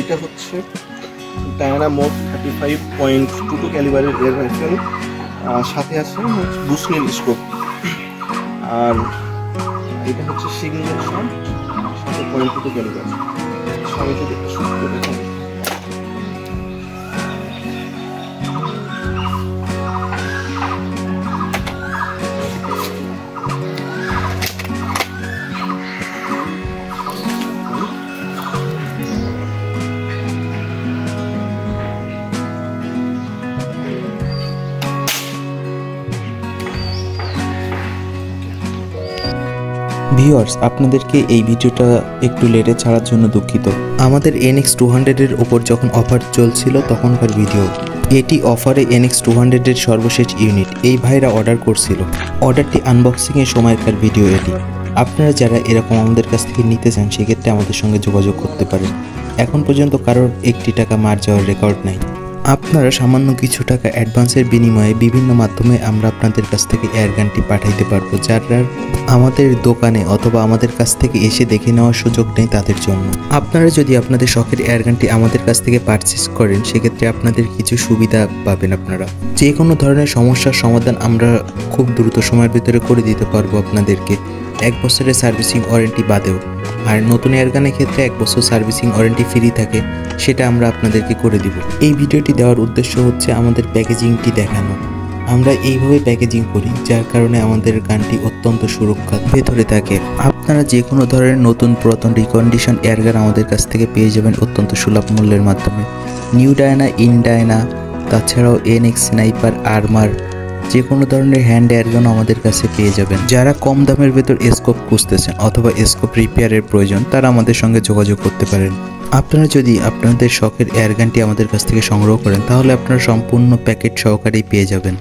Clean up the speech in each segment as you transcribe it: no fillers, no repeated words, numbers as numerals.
এটা হচ্ছে Diana mode 35.22 ক্যালিবারের air rifle, সাথে আছে বুসনেল স্কোপ। আর এটা হচ্ছে সিগন্যাল শট, সাথে 0.22 ক্যালিবার। আমি যদি একটু শুট করে দেখাই, ভিউয়ার্স, আপনাদেরকে এই ভিডিওটা একটু লেটে ছাড়ার জন্য দুঃখিত। আমাদের NX200 এর উপর যখন অফার চলছিল তখনকার ভিডিও। এটি অফারে NX200 এর সর্বশেষ ইউনিট। এই ভাইরা অর্ডার করছিল, অর্ডারটি আনবক্সিং এর সময়কার ভিডিও এটি। আপনারা যারা এরকম আমাদের কাছ থেকে নিতে চান সেক্ষেত্রে আমাদের সঙ্গে যোগাযোগ করতে পারেন। এখন পর্যন্ত কারোর 1 টাকা মার যাওয়ার রেকর্ড নাই। আপনারা সামান্য কিছু টাকা অ্যাডভান্সের বিনিময়ে বিভিন্ন মাধ্যমে আমরা আপনাদের কাছ থেকে এয়ারগানটি পাঠাইতে পারবো, যারা আমাদের দোকানে অথবা আমাদের কাছ থেকে এসে দেখে নেওয়ার সুযোগ নেই তাদের জন্য। আপনারা যদি আপনাদের শখের এয়ারগানটি আমাদের কাছ থেকে পারচেস করেন সেক্ষেত্রে আপনাদের কিছু সুবিধা পাবেন। আপনারা যে কোনো ধরনের সমস্যার সমাধান আমরা খুব দ্রুত সময়ের ভিতরে করে দিতে পারবো আপনাদেরকে, 1 বছরের সার্ভিসিং ওয়ারেন্টি বাদেও। আর নতুন এয়ারগানের ক্ষেত্রে 1 বছর সার্ভিসিং ওয়ারেন্টি ফ্রি থাকে, সেটা আমরা আপনাদেরকে করে দিব। এই ভিডিওটি দেওয়ার উদ্দেশ্য হচ্ছে আমাদের প্যাকেজিংটি দেখানো। আমরা এইভাবে প্যাকেজিং করি যার কারণে আমাদের গানটি অত্যন্ত সুরক্ষা ভেতরে থাকে। আপনারা যে কোনো ধরনের নতুন পুরাতন রিকন্ডিশন এয়ারগান আমাদের কাছ থেকে পেয়ে যাবেন অত্যন্ত সুলভ মূল্যের মাধ্যমে। নিউ ডায়না, ইন ডায়না, তাছাড়াও NX স্নাইপার, আর্মার, যে কোনো ধরনের হ্যান্ড এয়ারগান আমাদের কাছে পেয়ে যাবেন। যারা কম দামের ভেতর স্কোপ খুঁজতেছেন অথবা স্কোপ রিপেয়ারের প্রয়োজন তারা আমাদের সঙ্গে যোগাযোগ করতে পারেন। আপনারা যদি আপনাদের শখের এয়ারগানটি আমাদের কাছ থেকে সংগ্রহ করেন তাহলে আপনারা সম্পূর্ণ প্যাকেট সহকারেই পেয়ে যাবেন।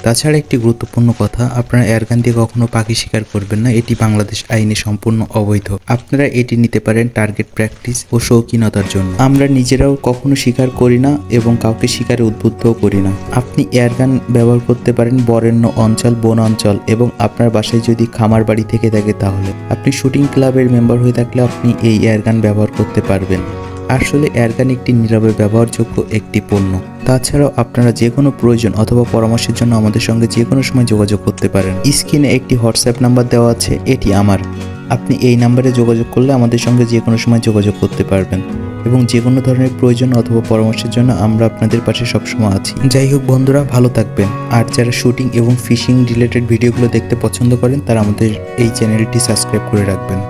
তাছাড়া একটি গুরুত্বপূর্ণ কথা, আপনারা এয়ারগান দিয়ে কখনো পাখি শিকার করবেন না, এটি বাংলাদেশ আইনে সম্পূর্ণ অবৈধ। আপনারা এটি নিতে পারেন টার্গেট প্র্যাকটিস ও শৌখিনতার জন্য। আমরা নিজেরাও কখনো শিকার করি না এবং কাউকে শিকারে উদ্বুদ্ধও করি না। আপনি এয়ারগান ব্যবহার করতে পারেন বরেণ্য অঞ্চল, বন অঞ্চল এবং আপনার বাসায় যদি খামার বাড়ি থেকে থাকে তাহলে। আপনি শুটিং ক্লাবের মেম্বার হয়ে থাকলে আপনি এই এয়ারগান ব্যবহার করতে পারবেন। আসলে এয়ারগান একটি নীরবে ব্যবহারযোগ্য একটি পণ্য। তাছাড়াও আপনারা যে কোনো প্রয়োজন অথবা পরামর্শের জন্য আমাদের সঙ্গে যে কোনো সময় যোগাযোগ করতে পারেন। স্ক্রিনে একটি হোয়াটসঅ্যাপ নাম্বার দেওয়া আছে, এটি আমার। আপনি এই নাম্বারে যোগাযোগ করলে আমাদের সঙ্গে যে কোনো সময় যোগাযোগ করতে পারবেন এবং যে কোনো ধরনের প্রয়োজন অথবা পরামর্শের জন্য আমরা আপনাদের পাশে সবসময় আছি। যাই হোক বন্ধুরা, ভালো থাকবেন। আর যারা শুটিং এবং ফিশিং রিলেটেড ভিডিওগুলো দেখতে পছন্দ করেন তারা আমাদের এই চ্যানেলটি সাবস্ক্রাইব করে রাখবেন।